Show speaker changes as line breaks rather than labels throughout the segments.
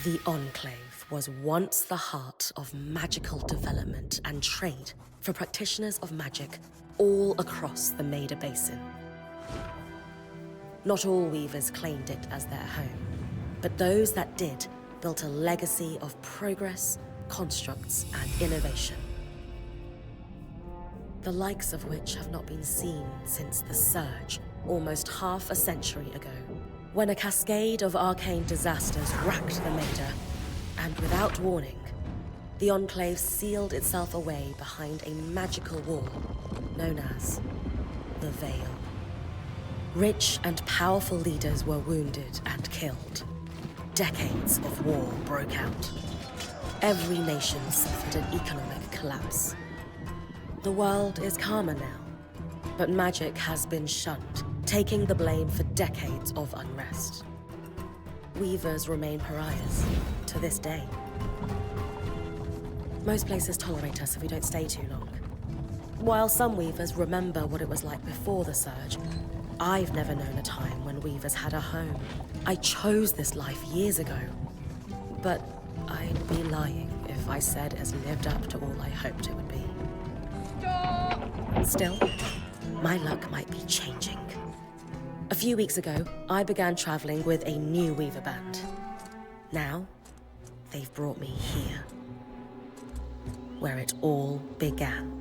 The Enclave was once the heart of magical development and trade for practitioners of magic all across the Maida Basin. Not all weavers claimed it as their home, but those that did built a legacy of progress, constructs, and innovation. The likes of which have not been seen since the Surge, almost half a century ago, when a cascade of arcane disasters racked the Maida, and without warning, the Enclave sealed itself away behind a magical wall known as the Veil. Rich and powerful leaders were wounded and killed. Decades of war broke out. Every nation suffered an economic collapse. The world is calmer now, but magic has been shunned, taking the blame for decades of unrest. Weavers remain pariahs to this day. Most places tolerate us if we don't stay too long. While some weavers remember what it was like before the Surge, I've never known a time when weavers had a home. I chose this life years ago, but I'd be lying if I said it has lived up to all I hoped it would be. Stop! Still, my luck might be changing. A few weeks ago, I began traveling with a new weaver band. Now, they've brought me here, where it all began.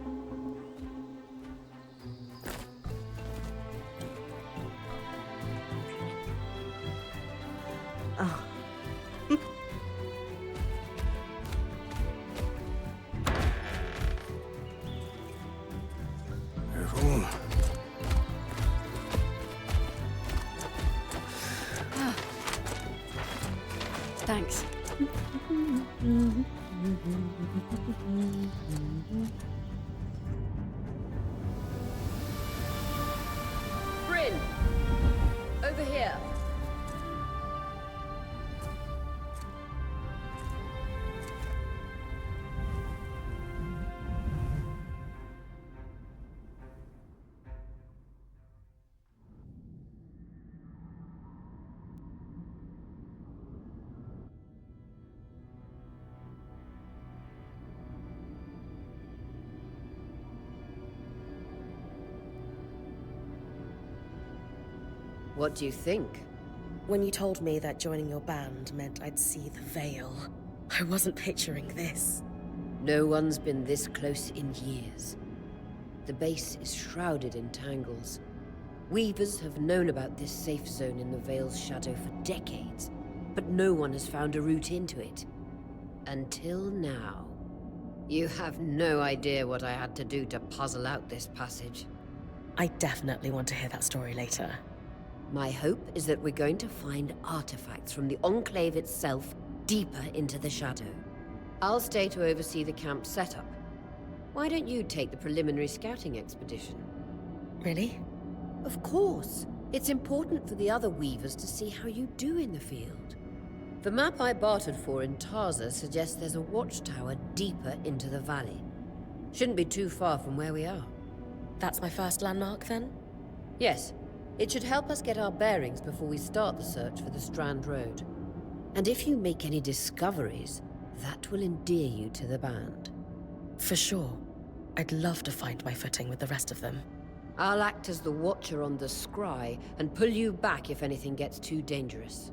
Oh.
Careful.
Ah. Thanks.
Bryn! Over here. What do you think?
When you told me that joining your band meant I'd see the Veil, I wasn't picturing this.
No one's been this close in years. The base is shrouded in tangles. Weavers have known about this safe zone in the Veil's shadow for decades, but no one has found a route into it. Until now. You have no idea what I had to do to puzzle out this passage.
I definitely want to hear that story later.
My hope is that we're going to find artifacts from the Enclave itself deeper into the shadow. I'll stay to oversee the camp setup. Why don't you take the preliminary scouting expedition?
Really?
Of course. It's important for the other weavers to see how you do in the field. The map I bartered for in Tarza suggests there's a watchtower deeper into the valley. Shouldn't be too far from where we are.
That's my first landmark, then?
Yes. It should help us get our bearings before we start the search for the Strand Road. And if you make any discoveries, that will endear you to the band.
For sure. I'd love to find my footing with the rest of them.
I'll act as the watcher on the scry and pull you back if anything gets too dangerous.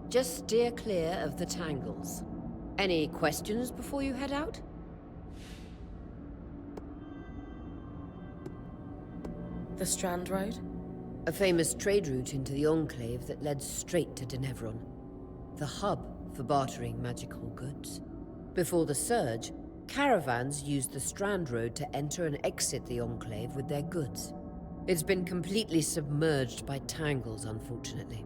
Just steer clear of the tangles. Any questions before you head out?
The Strand Road?
A famous trade route into the Enclave that led straight to Denevron. The hub for bartering magical goods. Before the Surge, caravans used the Strand Road to enter and exit the Enclave with their goods. It's been completely submerged by tangles, unfortunately.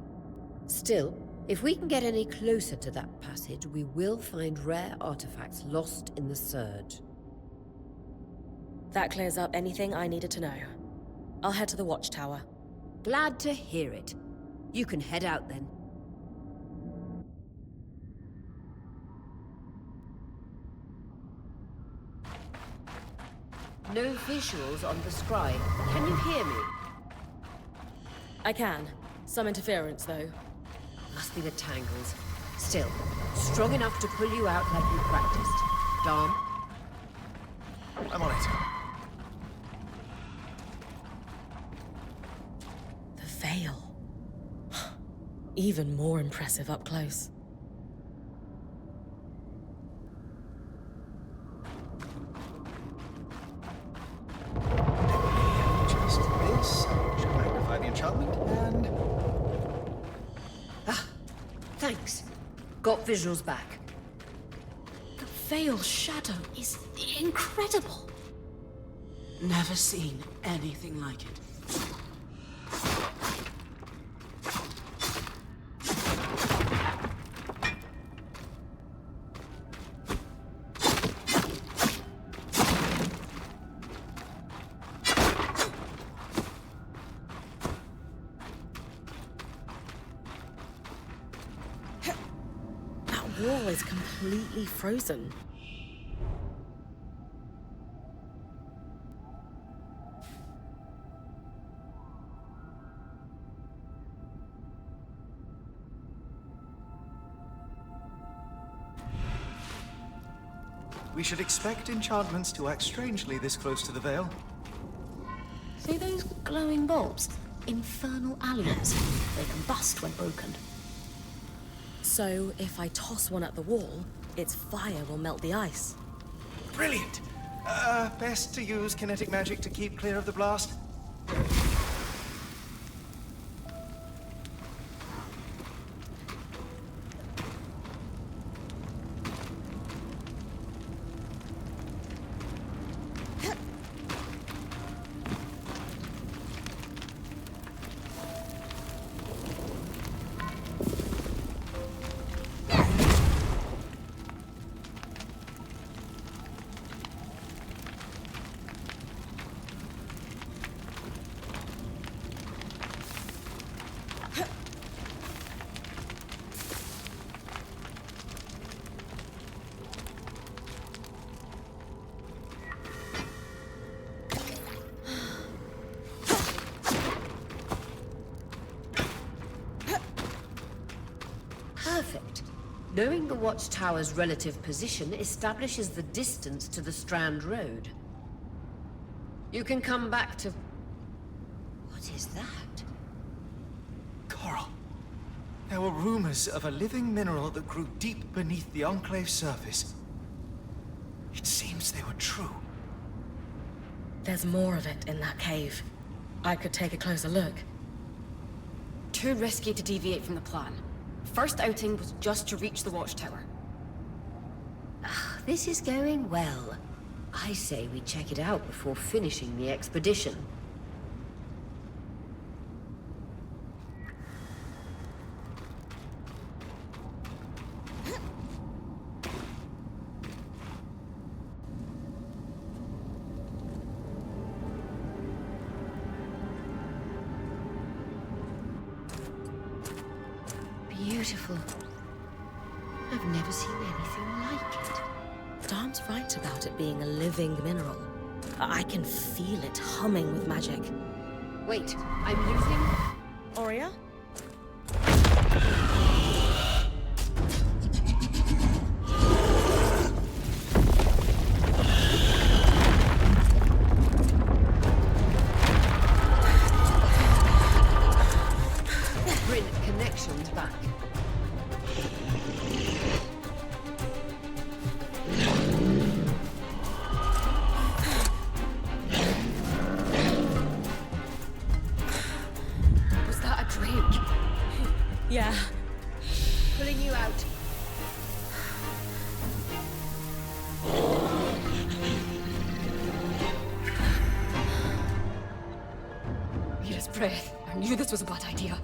Still, if we can get any closer to that passage, we will find rare artifacts lost in the Surge.
That clears up anything I needed to know. I'll head to the watchtower.
Glad to hear it. You can head out then. No visuals on the scry. Can you hear me?
I can. Some interference, though.
Must be the tangles. Still, strong enough to pull you out like you practiced. Dom?
I'm on it.
The veil. Even more impressive up close.
Just this. Should magnify the enchantment and...
Thanks. Got visuals back.
The veil shadow is incredible. Never seen anything like it.
That wall is completely frozen.
We should expect enchantments to act strangely this close to the veil.
See those glowing bulbs? Infernal aliens. They combust when broken.
So, if I toss one at the wall, its fire will melt the ice.
Brilliant! Best to use kinetic magic to keep clear of the blast.
Perfect. Knowing the watchtower's relative position establishes the distance to the Strand Road. You can come back to... What is that?
Coral. There were rumors of a living mineral that grew deep beneath the Enclave's surface. It seems they were true.
There's more of it in that cave. I could take a closer look.
Too risky to deviate from the plan. First outing was just to reach the watchtower.
This is going well. I say we check it out before finishing the expedition. Beautiful. I've never seen anything like it.
Dom's right about it being a living mineral. I can feel it humming with magic.
Wait, I'm losing...
Aurea?
Bryn, connections back.
Was that a drink?
Yeah.
Pulling you out.
Mira's breath. I knew this was a bad idea.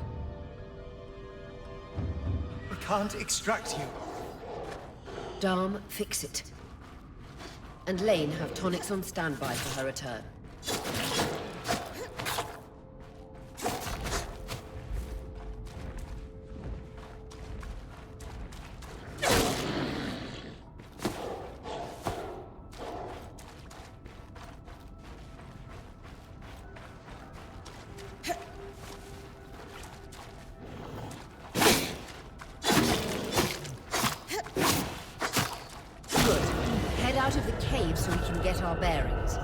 We can't extract you.
Dom, fix it. And Lane have tonics on standby for her return. out of the cave so we can get our bearings.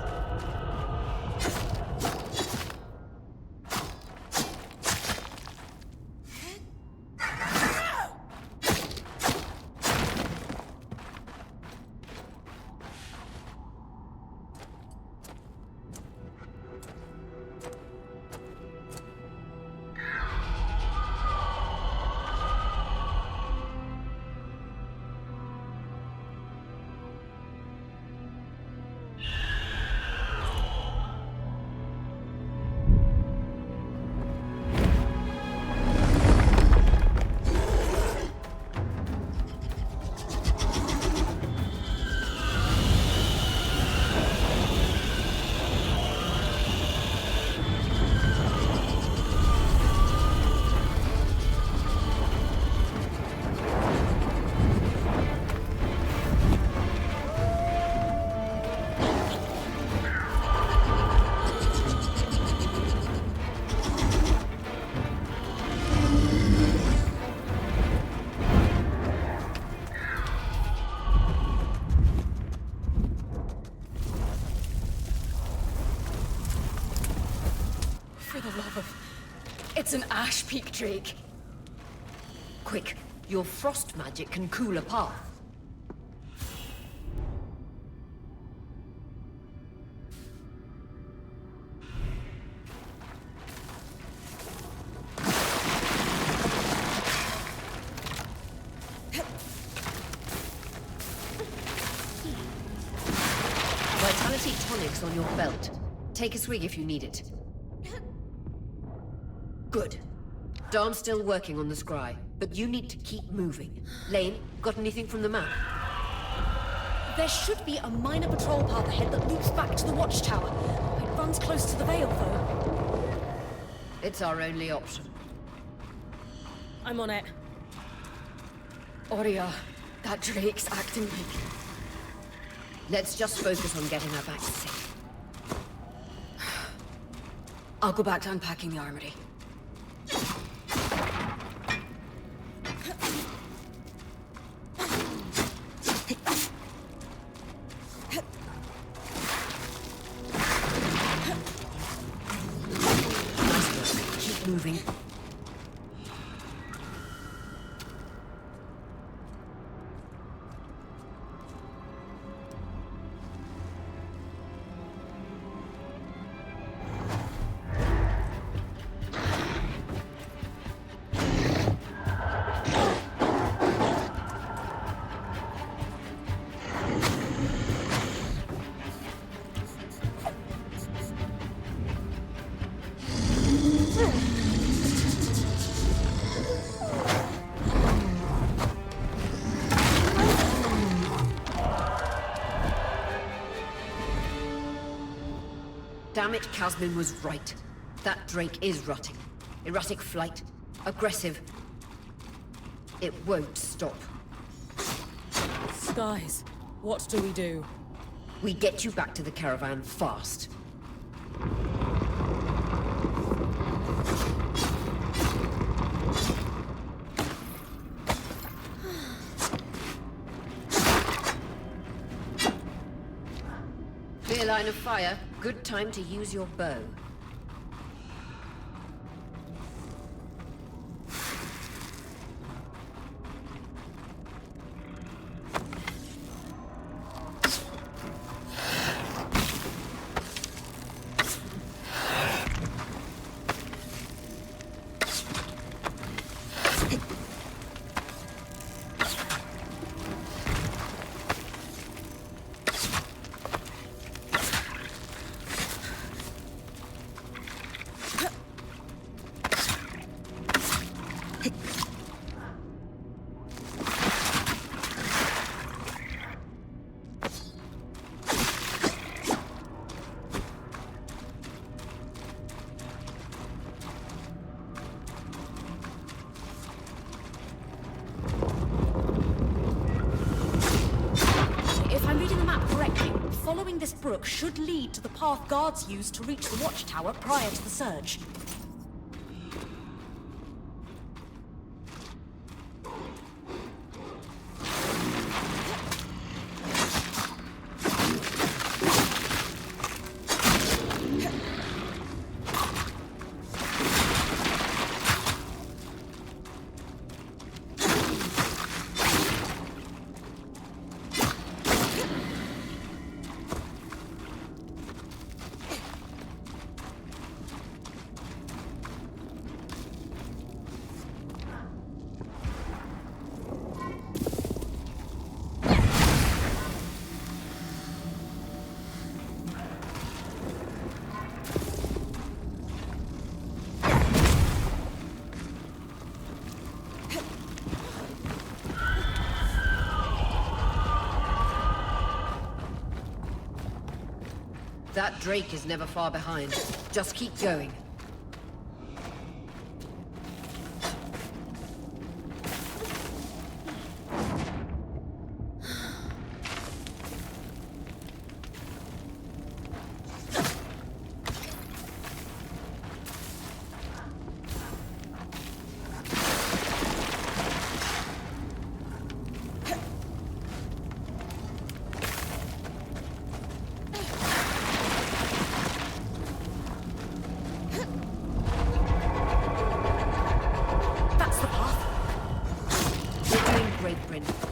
It's an ash peak drake.
Quick, your frost magic can cool a path. Vitality tonics on your belt. Take a swig if you need it. Good. Darn's still working on the scry, but you need to keep moving. Lane, got anything from the map?
There should be a minor patrol path ahead that loops back to the watchtower. It runs close to the Vale, though.
It's our only option.
I'm on it. Oria, that drake's acting weak.
Let's just focus on getting her back safe.
I'll go back to unpacking the armory.
Keep moving. Damn it, Casmin was right. That drake is rotting. Erratic flight. Aggressive. It won't stop.
Skies, what do we do?
We get you back to the caravan fast. Clear line of fire. Good time to use your bow.
Following this brook should lead to the path guards used to reach the watchtower prior to the surge.
That Drake is never far behind. Just keep going.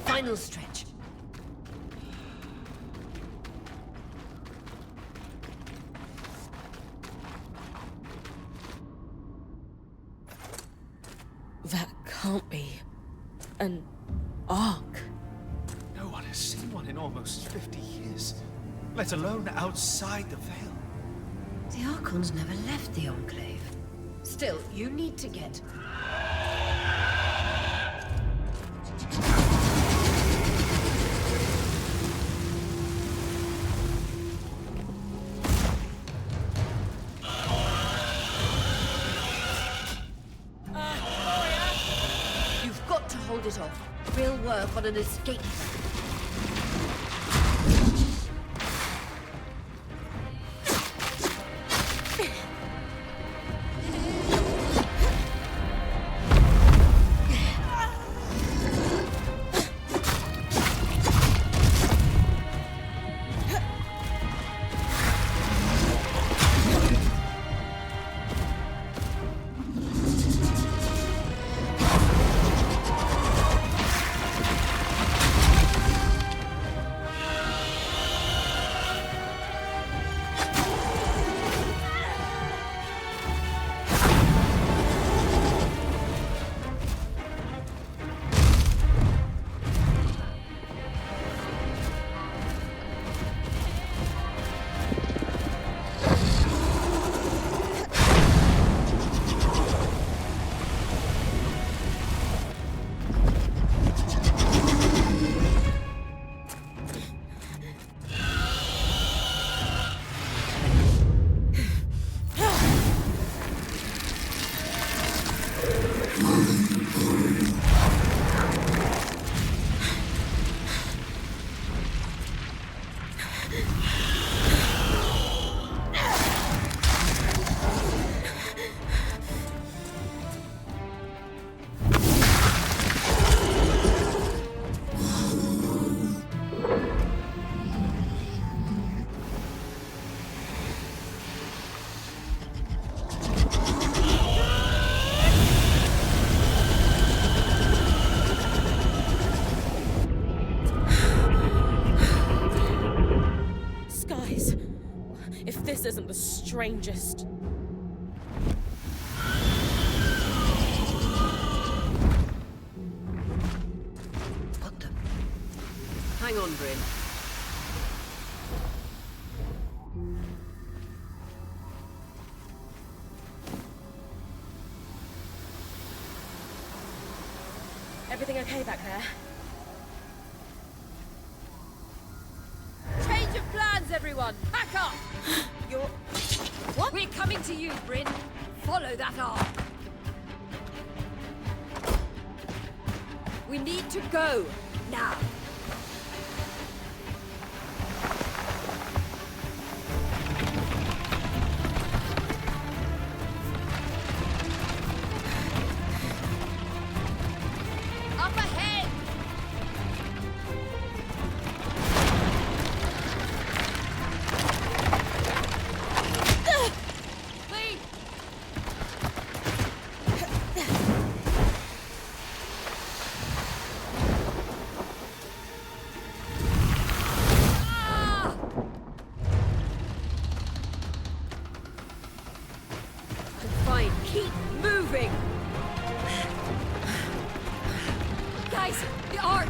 Final stretch.
That can't be an ark.
No one has seen one in almost 50 years, let alone outside the Veil.
The Archons never left the Enclave. Still, you need to get... You've got to hold it off. We'll work on an escape plan.
This isn't the strangest.
What the... Hang on, Bryn.
Everything okay back there?
Change of plans, everyone! Back up!
You're... What?
We're coming to you, Bryn. Follow that arc. We need to go. Now. Up ahead! Lead! Ah! Fine, keep moving! Guys, the arc!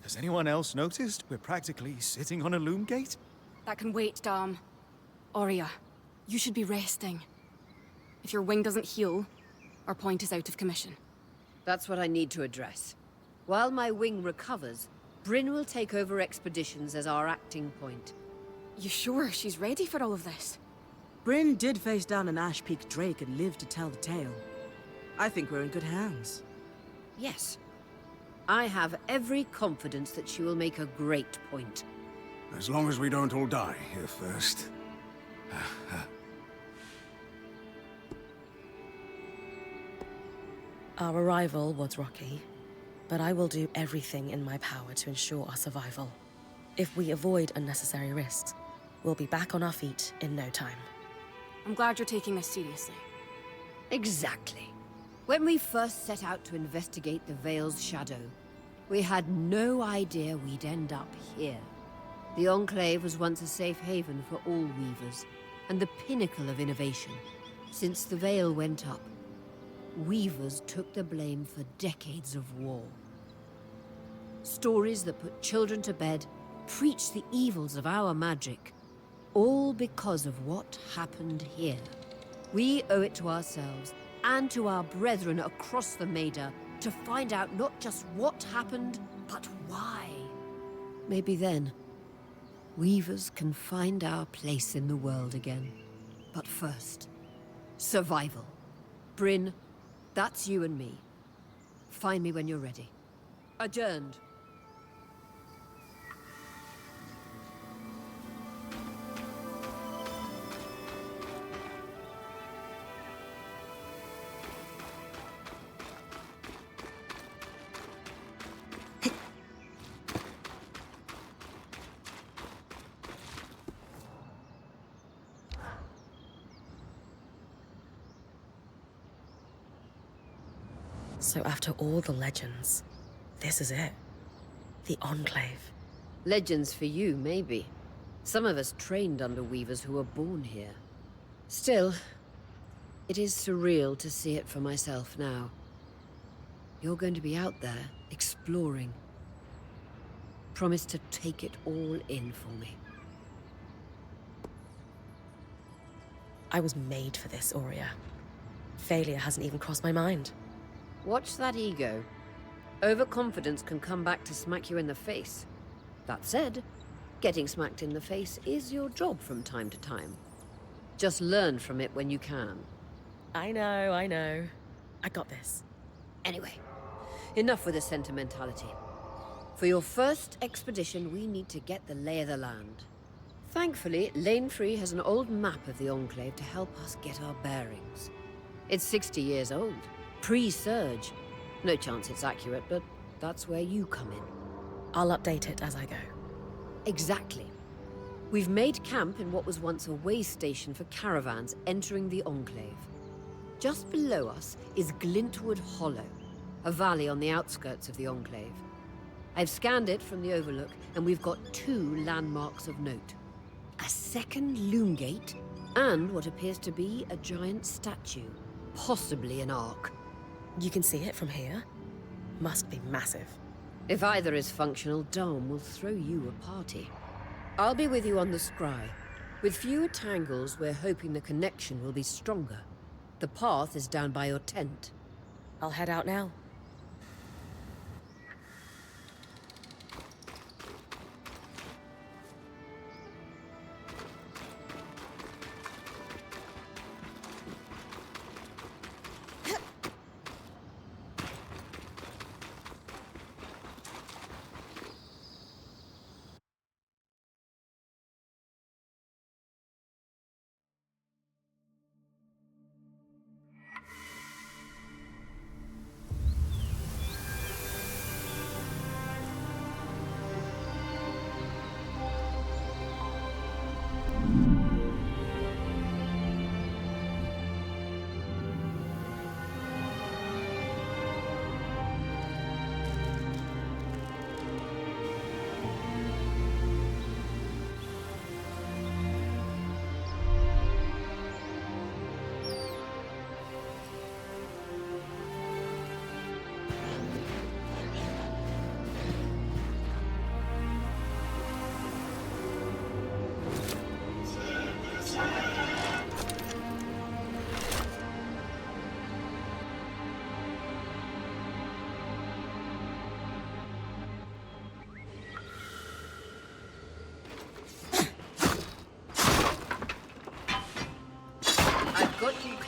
Has anyone else noticed we're practically sitting on a loom gate?
That can wait, Dam. Aurea, you should be resting. If your wing doesn't heal, our point is out of commission.
That's what I need to address. While my wing recovers, Bryn will take over expeditions as our acting point.
You sure she's ready for all of this?
Bryn did face down an Ash Peak Drake and lived to tell the tale. I think we're in good hands.
Yes. I have every confidence that she will make a great point.
As long as we don't all die here first.
Our arrival was rocky, but I will do everything in my power to ensure our survival. If we avoid unnecessary risks, we'll be back on our feet in no time.
I'm glad you're taking this seriously.
Exactly. When we first set out to investigate the Veil's shadow, we had no idea we'd end up here. The Enclave was once a safe haven for all Weavers, and the pinnacle of innovation. Since the Veil went up, Weavers took the blame for decades of war. Stories that put children to bed, preached the evils of our magic, all because of what happened here. We owe it to ourselves and to our brethren across the Maida to find out not just what happened, but why. Maybe then, Weavers can find our place in the world again. But first, survival. Bryn, that's you and me. Find me when you're ready. Adjourned.
So after all the legends, this is it. The Enclave.
Legends for you, maybe. Some of us trained under Weavers who were born here. Still, it is surreal to see it for myself now. You're going to be out there, exploring. Promise to take it all in for me.
I was made for this, Aurea. Failure hasn't even crossed my mind.
Watch that ego. Overconfidence can come back to smack you in the face. That said, getting smacked in the face is your job from time to time. Just learn from it when you can.
I know, I know. I got this.
Anyway, enough with the sentimentality. For your first expedition, we need to get the lay of the land. Thankfully, Lane Free has an old map of the Enclave to help us get our bearings. It's 60 years old. Pre-Surge. No chance it's accurate, but that's where you come in.
I'll update it as I go.
Exactly. We've made camp in what was once a way station for caravans entering the Enclave. Just below us is Glintwood Hollow, a valley on the outskirts of the Enclave. I've scanned it from the Overlook, and we've got 2 landmarks of note. A second loom gate, and what appears to be a giant statue, possibly an ark.
You can see it from here? Must be massive.
If either is functional, Dom will throw you a party. I'll be with you on the scry. With fewer tangles, we're hoping the connection will be stronger. The path is down by your tent.
I'll head out now.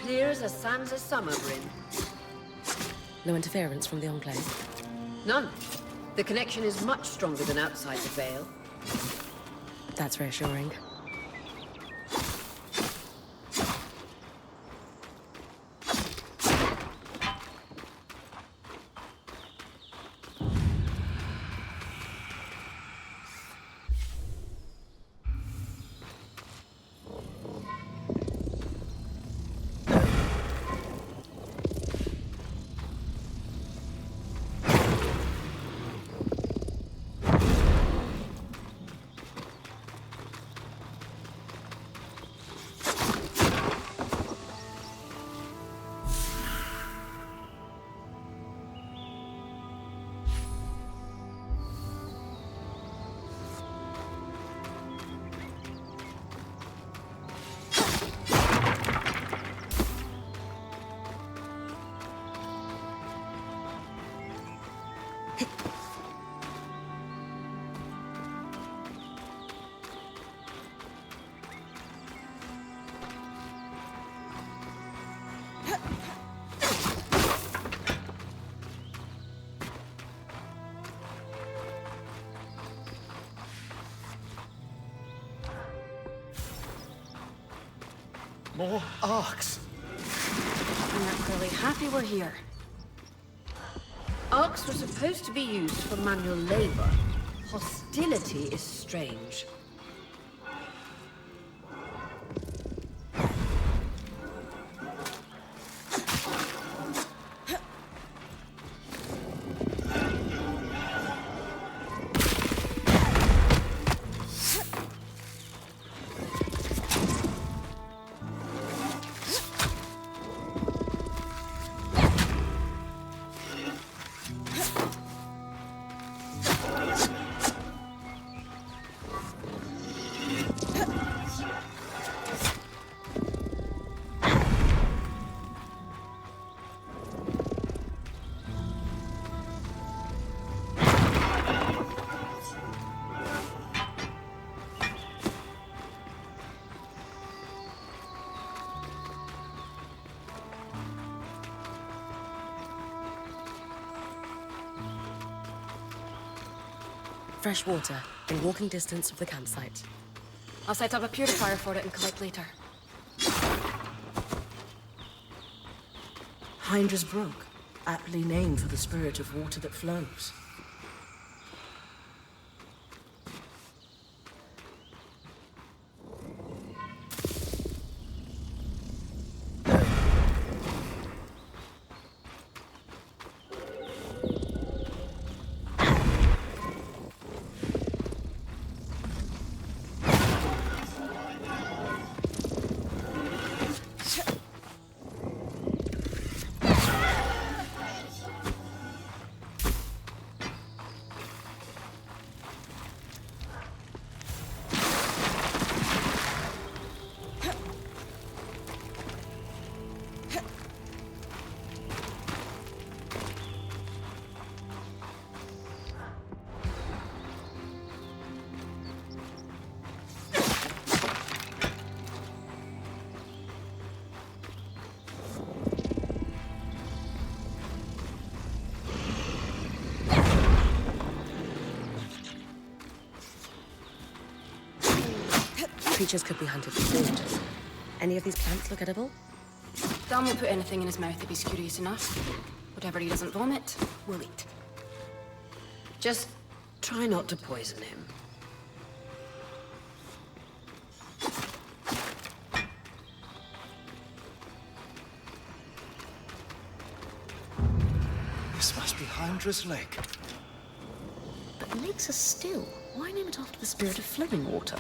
clear as a sands of summer, Bryn.
No interference from the Enclave?
None. The connection is much stronger than outside the Vale.
That's reassuring.
More arcs.
And they're clearly happy we're here.
Arcs were supposed to be used for manual labor. Hostility is strange.
Fresh water, in walking distance of the campsite.
I'll set up a purifier for it and collect later.
Hydra's Brook, aptly named for the spirit of water that flows.
Creatures could be hunted for food. Any of these plants look edible?
Dan will put anything in his mouth if he's curious enough. Whatever he doesn't vomit, we'll eat.
Just try not to poison him.
This must be Hydra's Lake.
But lakes are still. Why name it after the spirit of flowing water?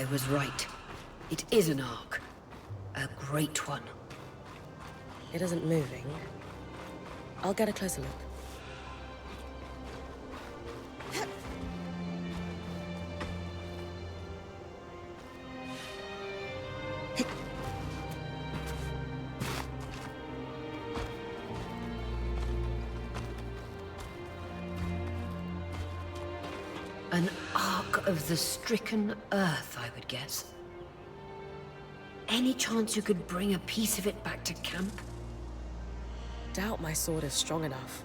I was right. It is an ark. A great one.
It isn't moving. I'll get a closer look.
An ark of the stricken earth, I would guess. Any chance you could bring a piece of it back to camp?
Doubt my sword is strong enough.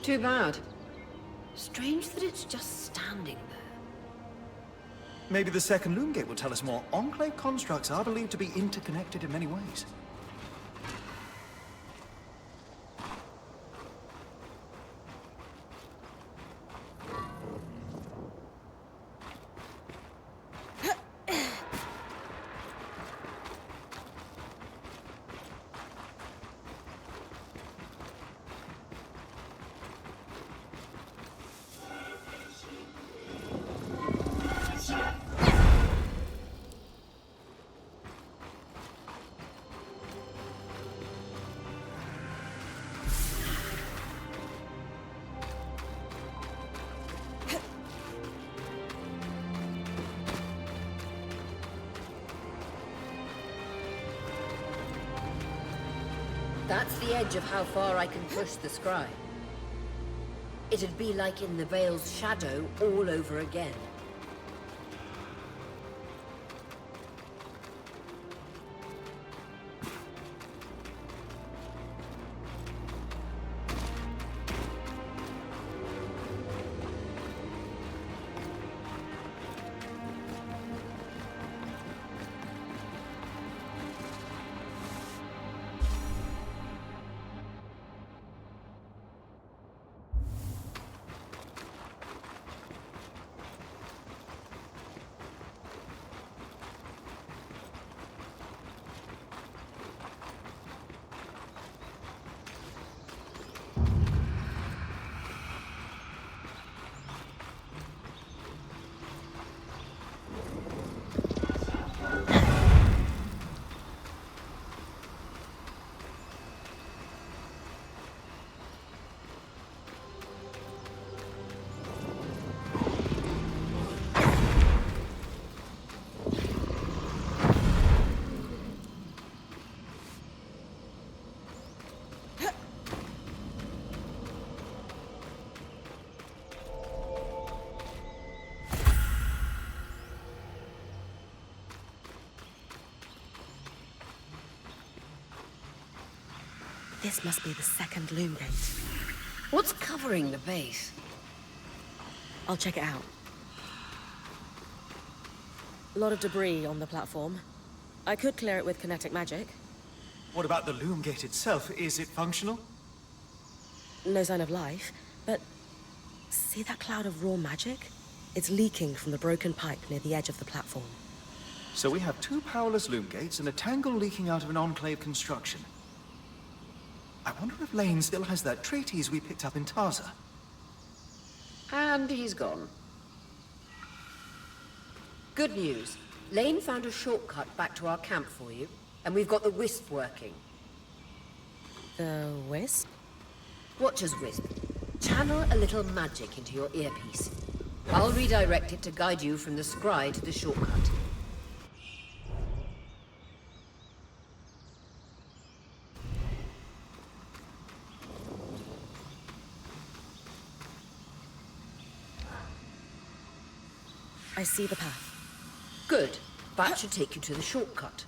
Too bad. Strange that it's just standing there.
Maybe the second loom gate will tell us more. Enclave constructs are believed to be interconnected in many ways.
That's the edge of how far I can push the scry. It'd be like in the Veil's shadow all over again.
This must be the second loom gate.
What's covering the base?
I'll check it out. A lot of debris on the platform. I could clear it with kinetic magic.
What about the loom gate itself? Is it functional?
No sign of life, but see that cloud of raw magic? It's leaking from the broken pipe near the edge of the platform.
So we have two powerless loom gates and a tangle leaking out of an enclave construction. I wonder if Lane still has that treatise we picked up in Taza.
And he's gone. Good news. Lane found a shortcut back to our camp for you, and we've got the wisp working.
The wisp?
Watcher's wisp. Channel a little magic into your earpiece. I'll redirect it to guide you from the scry to the shortcut.
I see the path.
Good. That should take you to the shortcut.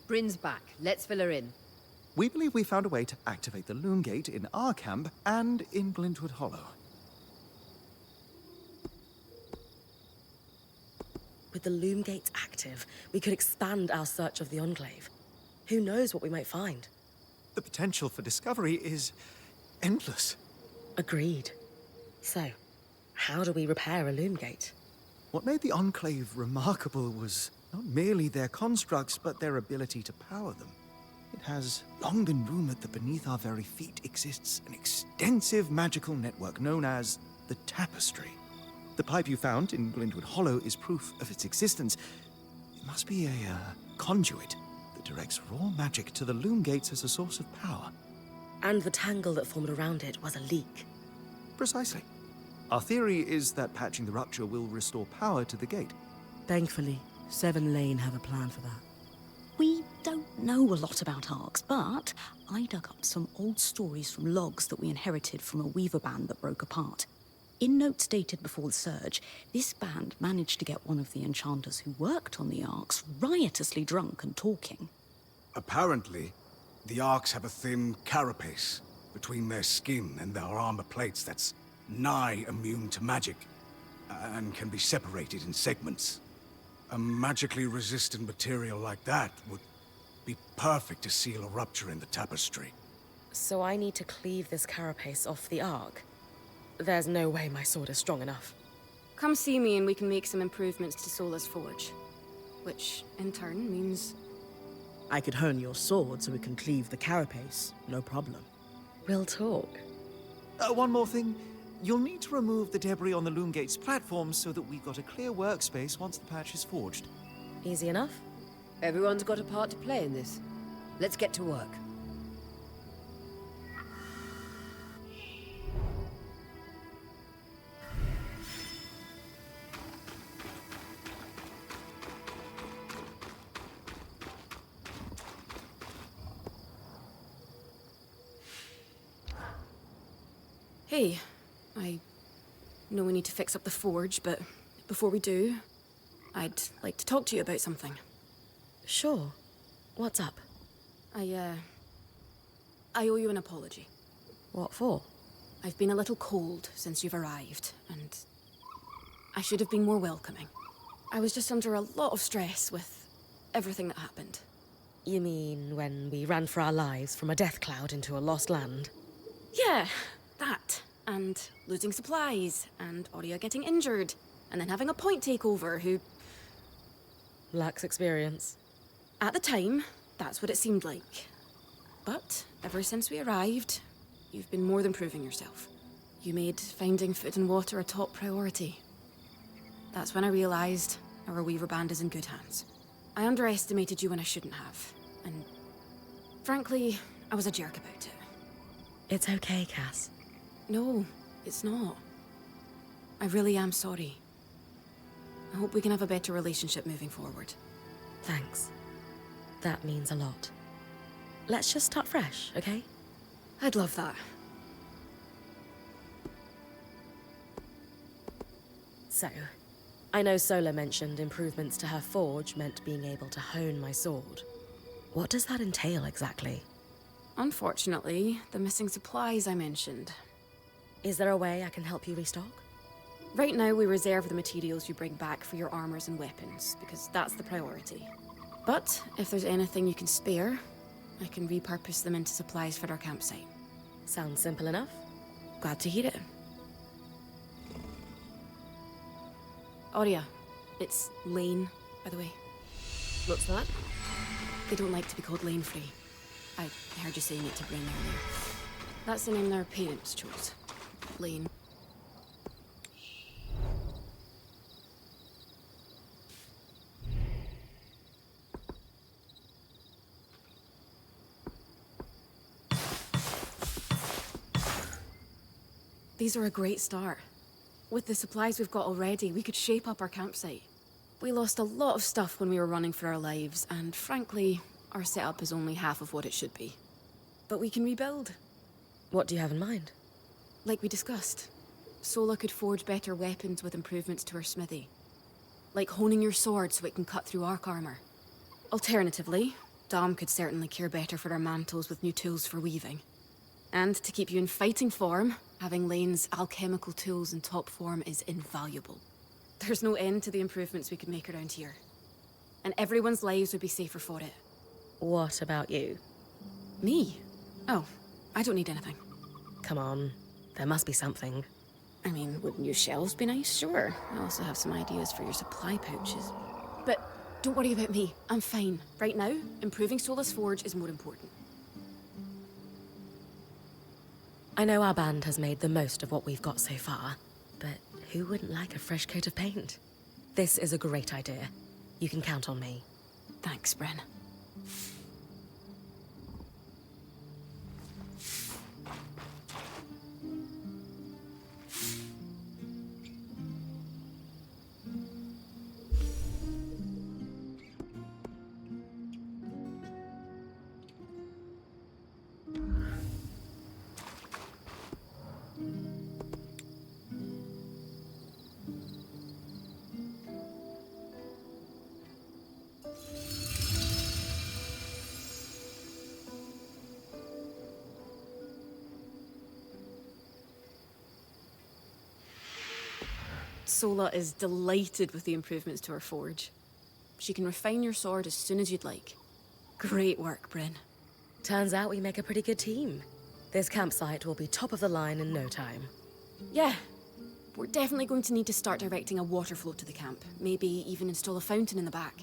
Bryn's back. Let's fill her in.
We believe we found a way to activate the Loom Gate in our camp and in Glintwood Hollow.
With the Loom Gate active, we could expand our search of the Enclave. Who knows what we might find?
The potential for discovery is endless.
Agreed. So, how do we repair a Loom Gate?
What made the Enclave remarkable was not merely their constructs, but their ability to power them. It has long been rumored that beneath our very feet exists an extensive magical network known as the Tapestry. The pipe you found in Glintwood Hollow is proof of its existence. It must be a conduit that directs raw magic to the Loom Gates as a source of power.
And the tangle that formed around it was a leak.
Precisely. Our theory is that patching the rupture will restore power to the gate.
Thankfully, Seven Lane have a plan for that.
We don't know a lot about arcs, but I dug up some old stories from logs that we inherited from a weaver band that broke apart. In notes dated before the Surge, this band managed to get one of the enchanters who worked on the arcs riotously drunk and talking.
Apparently, the Arks have a thin carapace between their skin and their armor plates that's nigh immune to magic, and can be separated in segments. A magically resistant material like that would be perfect to seal a rupture in the tapestry.
So I need to cleave this carapace off the Ark? There's no way my sword is strong enough.
Come see me and we can make some improvements to Sola's forge. Which, in turn, means...
I could hone your sword so we can cleave the carapace, no problem.
We'll talk.
One more thing. You'll need to remove the debris on the Loom Gate's platform so that we've got a clear workspace once the patch is forged.
Easy enough?
Everyone's got a part to play in this. Let's get to work.
Hey, I know we need to fix up the forge, but before we do, I'd like to talk to you about something.
Sure. What's up?
I owe you an apology.
What for?
I've been a little cold since you've arrived, and I should have been more welcoming. I was just under a lot of stress with everything that happened.
You mean when we ran for our lives from a death cloud into a lost land?
Yeah, that. And losing supplies, and Aurea getting injured, and then having a point takeover who...
Lacks experience.
At the time, that's what it seemed like. But ever since we arrived, you've been more than proving yourself. You made finding food and water a top priority. That's when I realized our Weaver Band is in good hands. I underestimated you when I shouldn't have, and frankly, I was a jerk about it.
It's okay, Cass.
No, it's not. I really am sorry. I hope we can have a better relationship moving forward.
Thanks. That means a lot. Let's just start fresh, okay?
I'd love that.
So, I know Sola mentioned improvements to her forge meant being able to hone my sword. What does that entail exactly?
Unfortunately, the missing supplies I mentioned.
Is there a way I can help you restock?
Right now, we reserve the materials you bring back for your armors and weapons, because that's the priority. But if there's anything you can spare, I can repurpose them into supplies for our campsite.
Sounds simple enough.
Glad to hear it. Aurea, it's Lane, by the way.
What's that?
They don't like to be called Lane Free. I heard you saying it to Bryn earlier. That's the name their parents chose. Lane. These are a great start. With the supplies we've got already, we could shape up our campsite. We lost a lot of stuff when we were running for our lives, and frankly, our setup is only half of what it should be. But we can rebuild.
What do you have in mind?
Like we discussed, Sola could forge better weapons with improvements to her smithy. Like honing your sword so it can cut through arc armor. Alternatively, Dom could certainly care better for our mantles with new tools for weaving. And to keep you in fighting form, having Lane's alchemical tools in top form is invaluable. There's no end to the improvements we could make around here. And everyone's lives would be safer for it.
What about you?
Me? Oh, I don't need anything.
Come on, there must be something.
I mean, wouldn't new shelves be nice? Sure. I also have some ideas for your supply pouches. But don't worry about me. I'm fine. Right now, improving Sola's forge is more important.
I know our band has made the most of what we've got so far, but who wouldn't like a fresh coat of paint? This is a great idea. You can count on me.
Thanks, Bren. Sola is delighted with the improvements to her forge. She can refine your sword as soon as you'd like. Great work, Bryn.
Turns out we make a pretty good team. This campsite will be top of the line in no time.
Yeah. We're definitely going to need to start directing a water flow to the camp. Maybe even install a fountain in the back.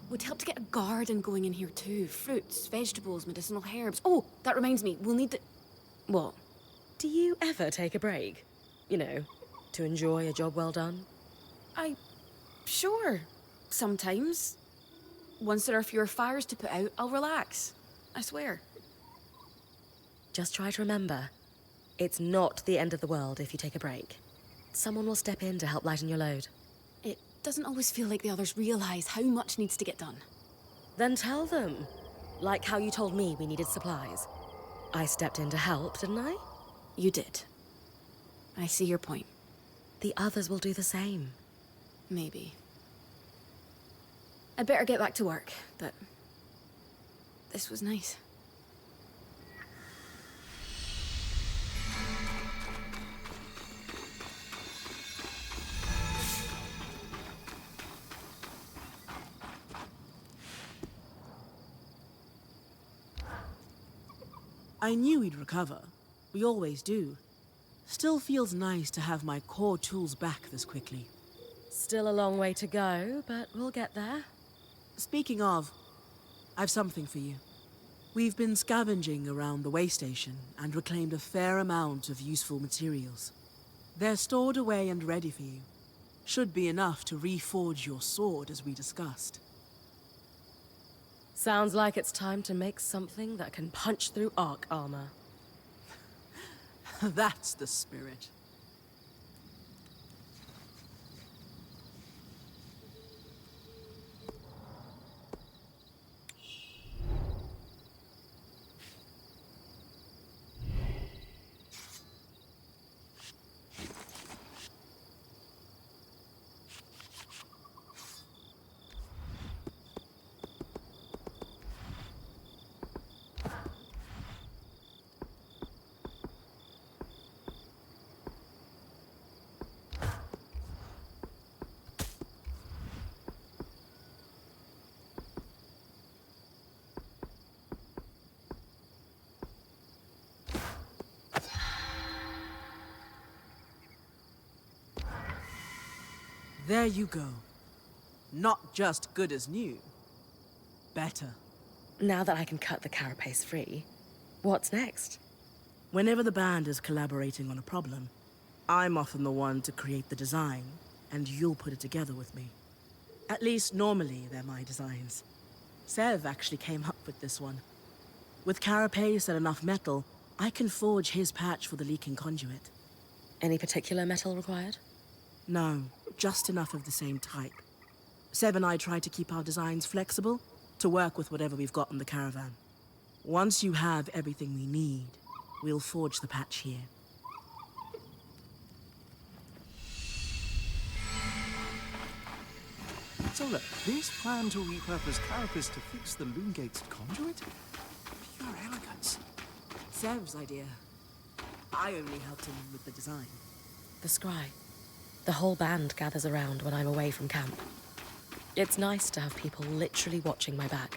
Would help to get a garden going in here too. Fruits, vegetables, medicinal herbs. Oh, that reminds me, we'll need the... What?
Do you ever take a break? You know, to enjoy a job well done?
Sure. Sometimes. Once there are fewer fires to put out, I'll relax. I swear.
Just try to remember, it's not the end of the world if you take a break. Someone will step in to help lighten your load.
It doesn't always feel like the others realize how much needs to get done.
Then tell them. Like how you told me we needed supplies. I stepped in to help, didn't I?
You did. I see your point.
The others will do the same.
Maybe. I'd better get back to work, but... this was nice.
I knew we'd recover. We always do. Still feels nice to have my core tools back this quickly.
Still a long way to go, but we'll get there.
Speaking of, I've something for you. We've been scavenging around the way station and reclaimed a fair amount of useful materials. They're stored away and ready for you. Should be enough to reforge your sword as we discussed.
Sounds like it's time to make something that can punch through arc armor.
That's the spirit. There you go. Not just good as new. Better.
Now that I can cut the carapace free, what's next?
Whenever the band is collaborating on a problem, I'm often the one to create the design, and you'll put it together with me. At least normally they're my designs. Sev actually came up with this one. With carapace and enough metal, I can forge his patch for the leaking conduit.
Any particular metal required?
No, just enough of the same type. Sev and I try to keep our designs flexible to work with whatever we've got in the caravan. Once you have everything we need, we'll forge the patch here.
So look, this plan to repurpose carapace to fix the Loom Gate's conduit? Pure elegance.
Sev's idea. I only helped him with the design.
The scry. The whole band gathers around when I'm away from camp. It's nice to have people literally watching my back.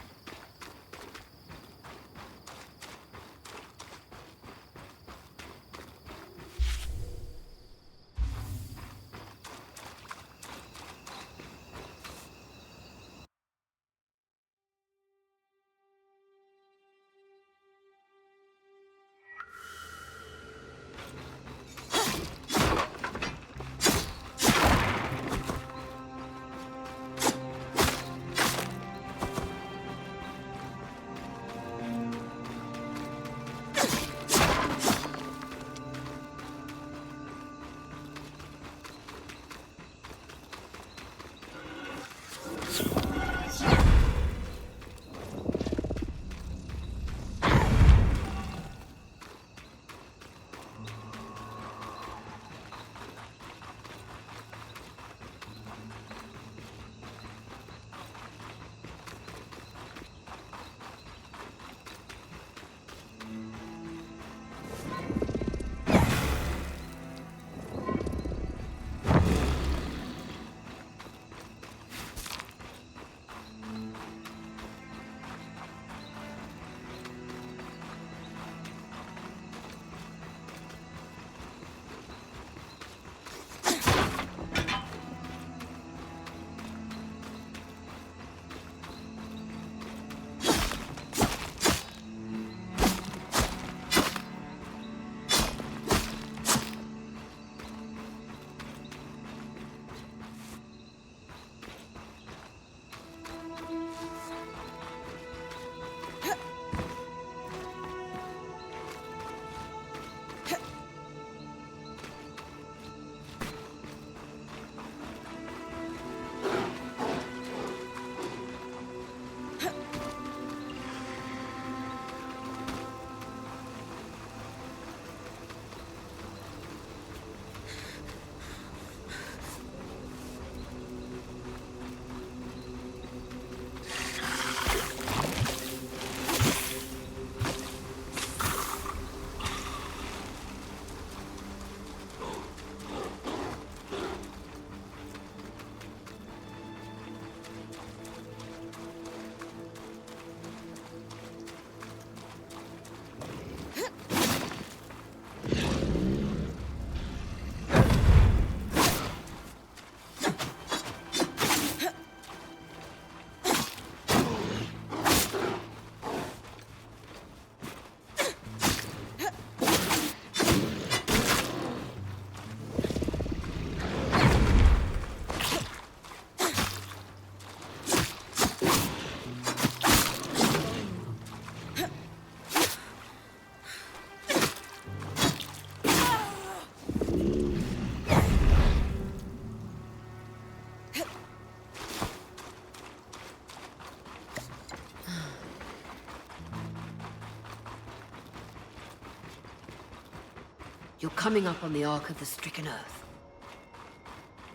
You're coming up on the Ark of the Stricken Earth.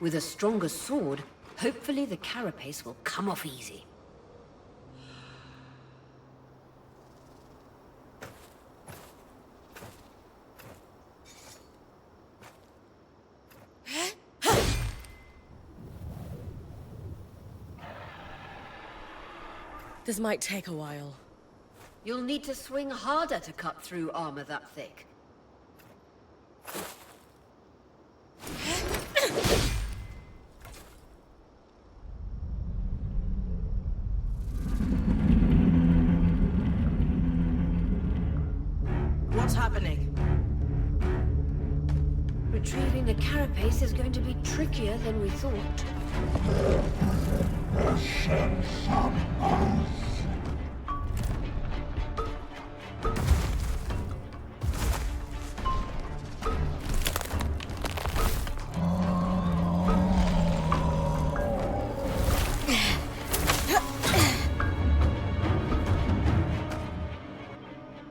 With a stronger sword, hopefully the carapace will come off easy.
This might take a while.
You'll need to swing harder to cut through armor that thick.
What's happening?
Retrieving the carapace is going to be trickier than we thought.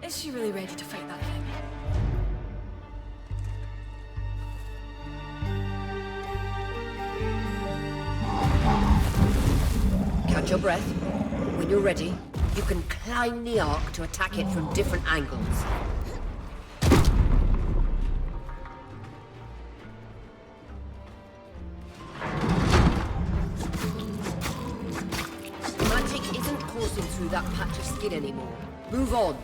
Is she really ready to fight that thing?
your breath. When you're ready, you can climb the ark to attack it from different angles. Magic isn't coursing through that patch of skin anymore. Move on.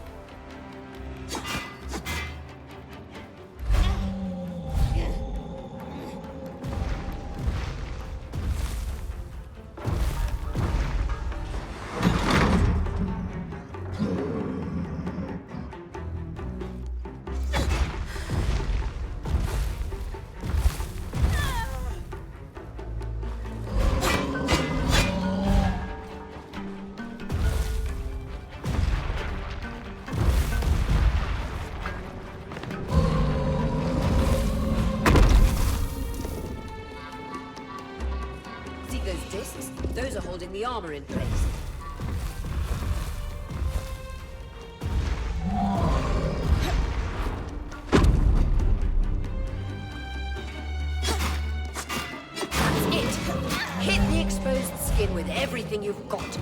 Those are holding the armor in place. That's it. Hit the exposed skin with everything you've got.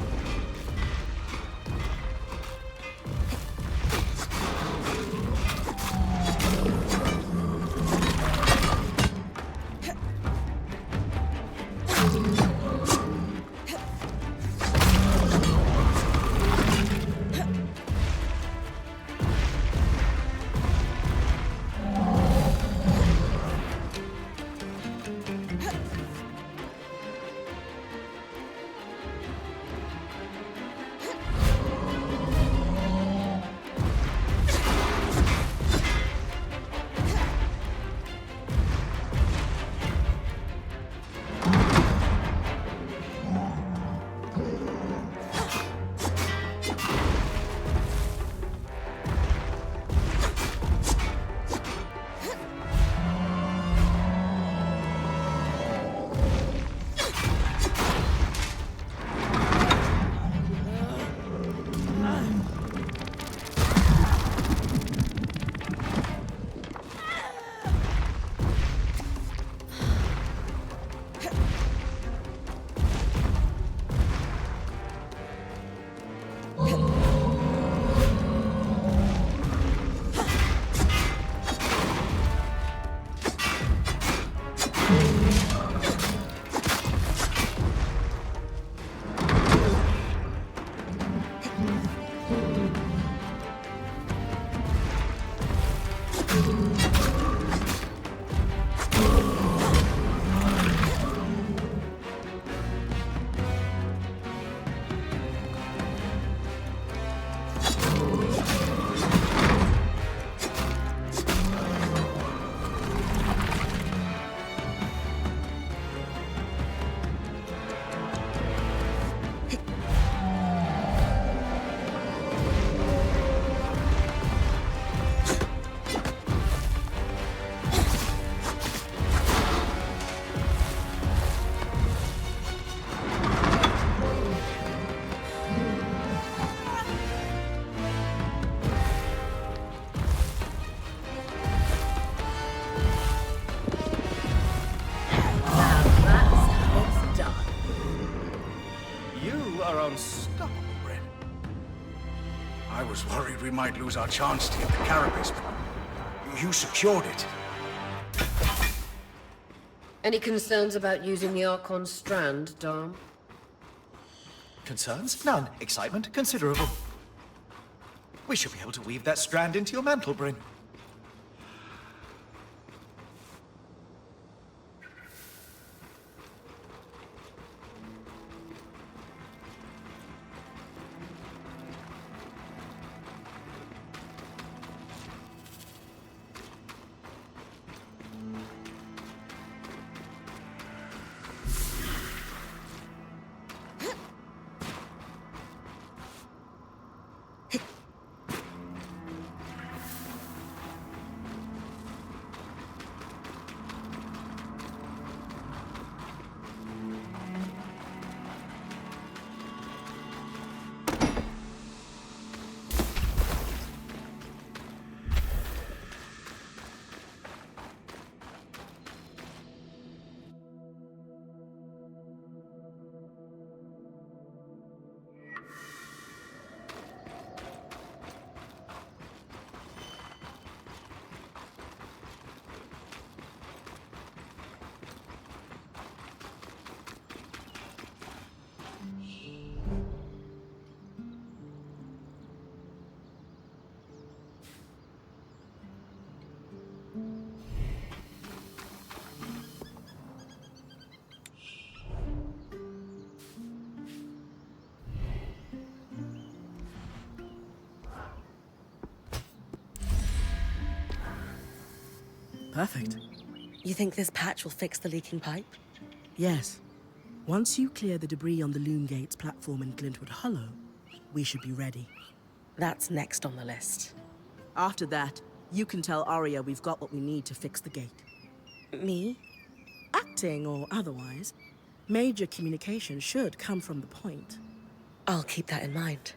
Unstoppable, Bryn. I was worried we might lose our chance to get the carapace, but you secured it.
Any concerns about using the Archon Strand, Dom?
Concerns? None. Excitement? Considerable. We should be able to weave that strand into your mantle, Bryn.
Perfect.
You think this patch will fix the leaking pipe?
Yes. Once you clear the debris on the Loom Gates platform in Glintwood Hollow, we should be ready.
That's next on the list.
After that, you can tell Arya we've got what we need to fix the gate.
Me?
Acting or otherwise, major communication should come from the point.
I'll keep that in mind.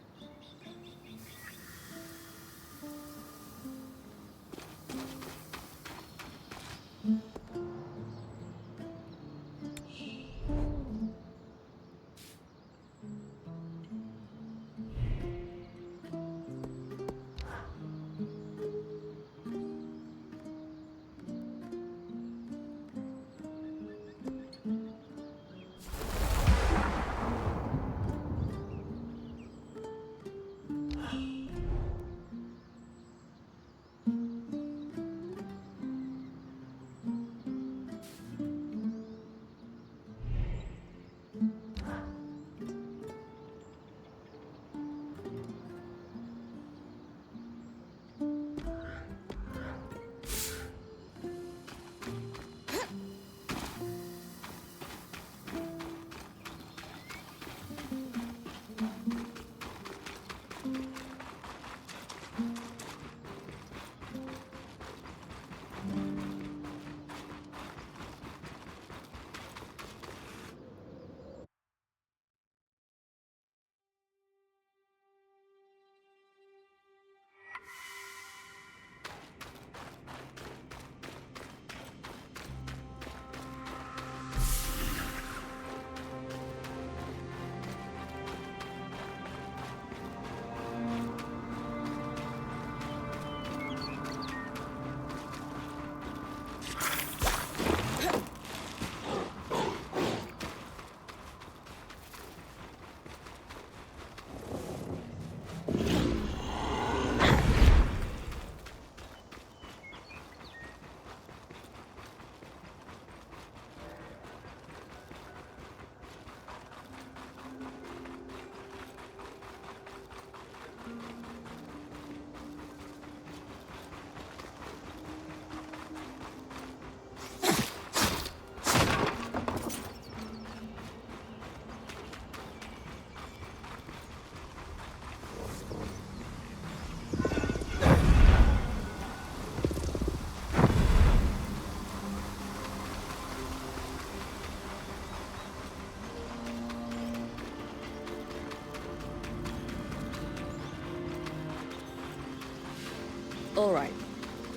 All right.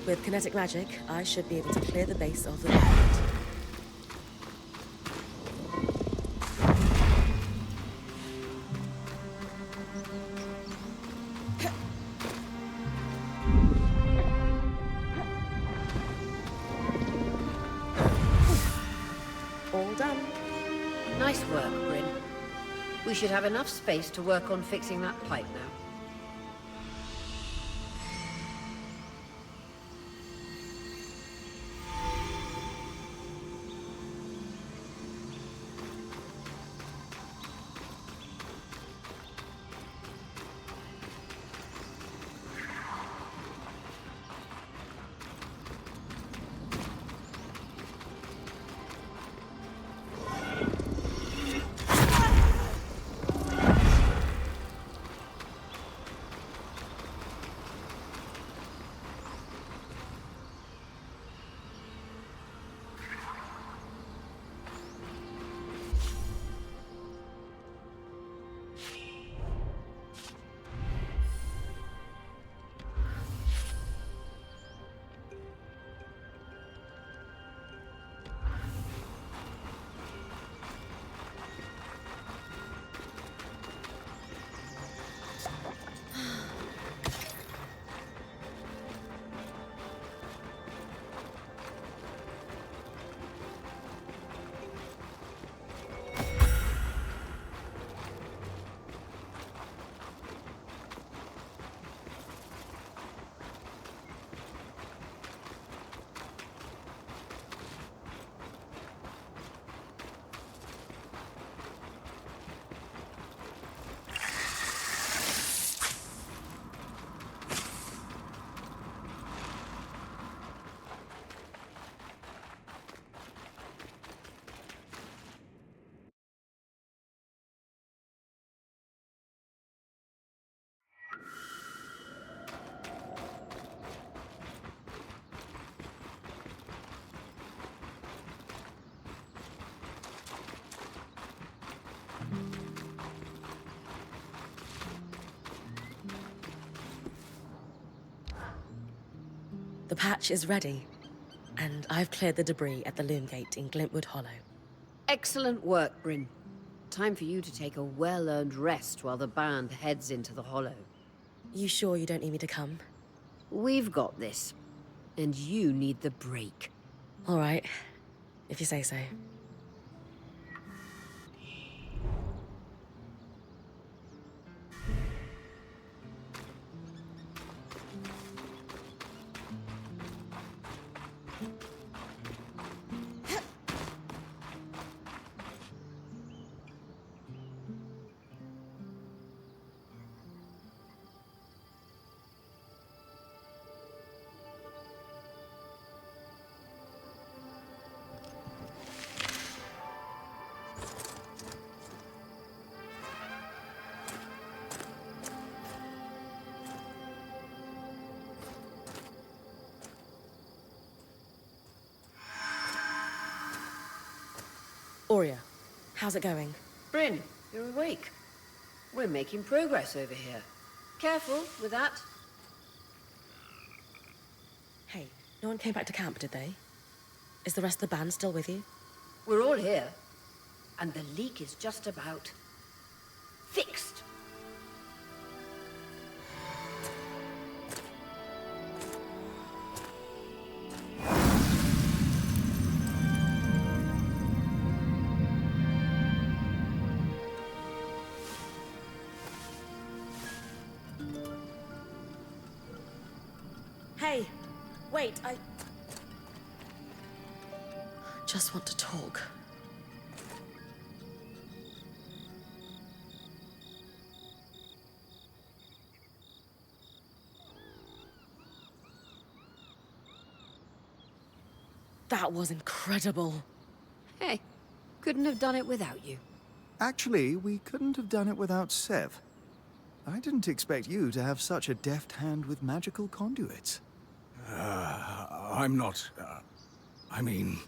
With kinetic magic, I should be able to clear the base of the monument. All done.
Nice work, Bryn. We should have enough space to work on fixing that pipe now.
The patch is ready, and I've cleared the debris at the loom gate in Glintwood Hollow.
Excellent work, Bryn. Time for you to take a well-earned rest while the band heads into the Hollow.
You sure you don't need me to come?
We've got this, and you need the break.
All right, if you say so. Aurea, how's it going?
Bryn, you're awake. We're making progress over here. Careful with that.
Hey, no one came back to camp, did they? Is the rest of the band still with you?
We're all here, and the leak is just about fixed.
Hey, wait, I just want to talk. That was incredible.
Hey, couldn't have done it without you.
Actually, we couldn't have done it without Sev. I didn't expect you to have such a deft hand with magical conduits.
I'm not... I mean...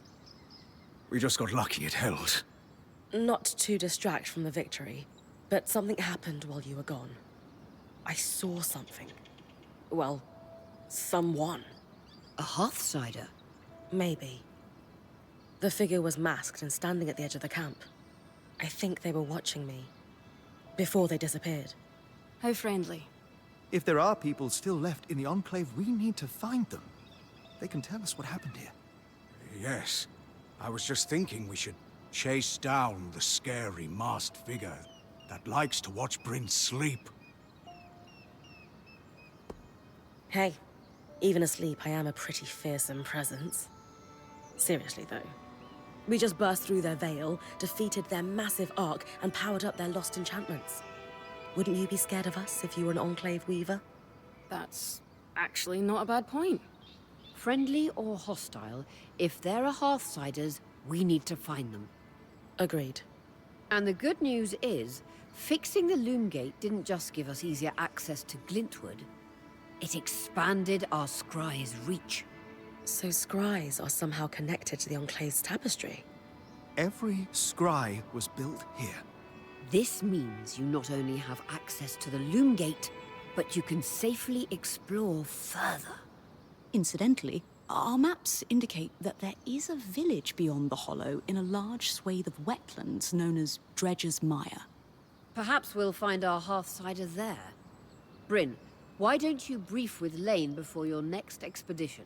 We just got lucky it held.
Not to distract from the victory, but something happened while you were gone. I saw something. Well, someone.
A Hearthsider?
Maybe. The figure was masked and standing at the edge of the camp. I think they were watching me. Before they disappeared.
How friendly.
If there are people still left in the Enclave, we need to find them. They can tell us what happened here.
Yes. I was just thinking we should chase down the scary masked figure that likes to watch Bryn sleep.
Hey, even asleep, I am a pretty fearsome presence. Seriously, though. We just burst through their veil, defeated their massive arc, and powered up their lost enchantments. Wouldn't you be scared of us if you were an Enclave weaver?
That's actually not a bad point.
Friendly or hostile, if there are Hearthsiders, we need to find them.
Agreed.
And the good news is, fixing the loom gate didn't just give us easier access to Glintwood. It expanded our scry's reach.
So scries are somehow connected to the Enclave's tapestry?
Every scry was built here.
This means you not only have access to the loom gate, but you can safely explore further.
Incidentally, our maps indicate that there is a village beyond the Hollow in a large swathe of wetlands known as Dredger's Mire.
Perhaps we'll find our Hearthsider there. Bryn, why don't you brief with Lane before your next expedition?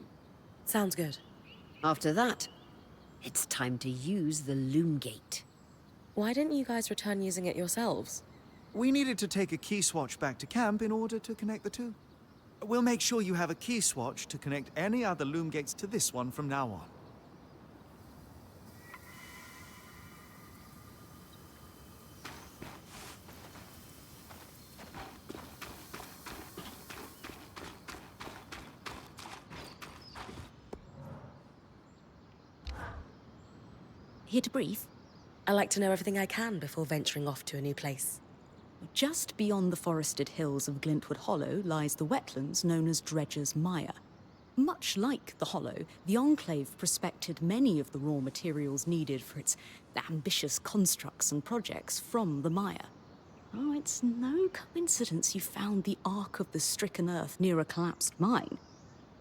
Sounds good.
After that, it's time to use the loom gate.
Why didn't you guys return using it yourselves?
We needed to take a key swatch back to camp in order to connect the two. We'll make sure you have a key swatch to connect any other loom gates to this one from now on.
Here to brief.
I like to know everything I can before venturing off to a new place.
Just beyond the forested hills of Glintwood Hollow lies the wetlands known as Dredger's Mire. Much like the Hollow, the Enclave prospected many of the raw materials needed for its ambitious constructs and projects from the mire. Oh, it's no coincidence you found the Ark of the Stricken Earth near a collapsed mine.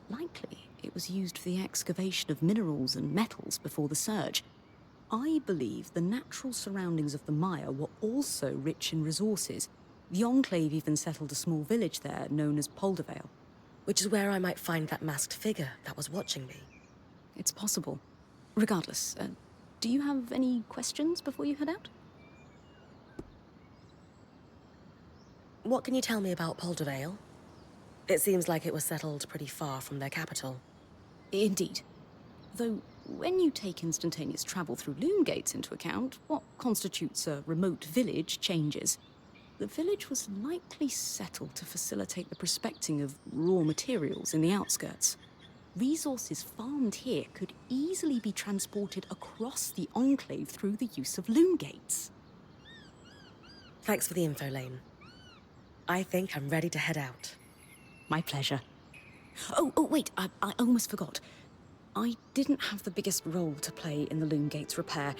Likely, it was used for the excavation of minerals and metals before the surge. I believe the natural surroundings of the mire were also rich in resources. The Enclave even settled a small village there known as Poldervale.
Which is where I might find that masked figure that was watching me.
It's possible. Regardless, do you have any questions before you head out?
What can you tell me about Poldervale? It seems like it was settled pretty far from their capital.
Indeed. Though, when you take instantaneous travel through loom gates into account, what constitutes a remote village changes. The village was likely settled to facilitate the prospecting of raw materials in the outskirts. Resources farmed here could easily be transported across the Enclave through the use of loom gates.
Thanks for the info, Lane. I think I'm ready to head out.
My pleasure. Oh, wait, I almost forgot. I didn't have the biggest role to play in the loom gates repair.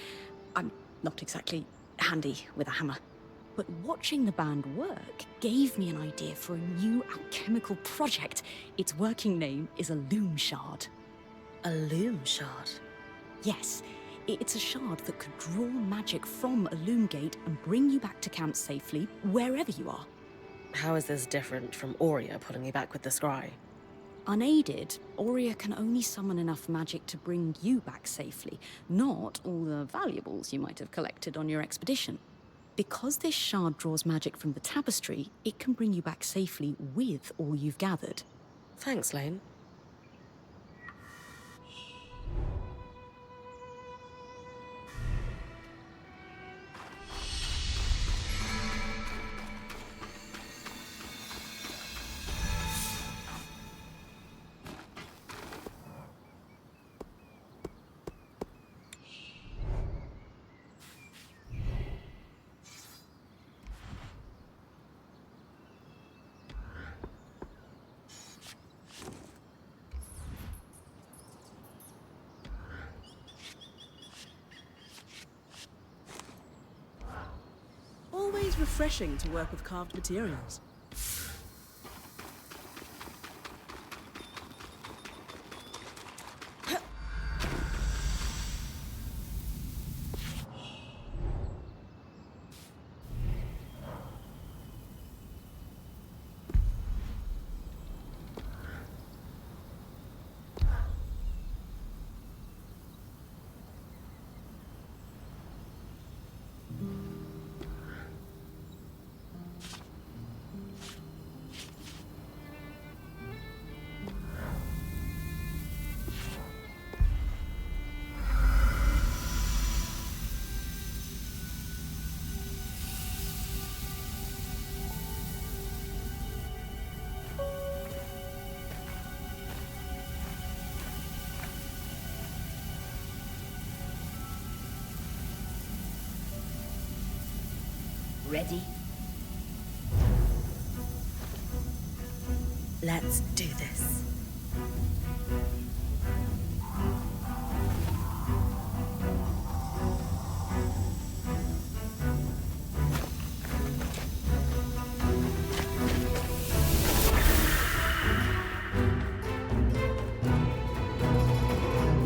I'm not exactly handy with a hammer. But watching the band work gave me an idea for a new alchemical project. Its working name is a loom shard.
A loom shard?
Yes, it's a shard that could draw magic from a loom gate and bring you back to camp safely, wherever you are.
How is this different from Aurea putting me back with the scry?
Unaided, Aurea can only summon enough magic to bring you back safely, not all the valuables you might have collected on your expedition. Because this shard draws magic from the tapestry, it can bring you back safely with all you've gathered.
Thanks, Lane.
Always refreshing to work with carved materials.
Ready?
Let's do this.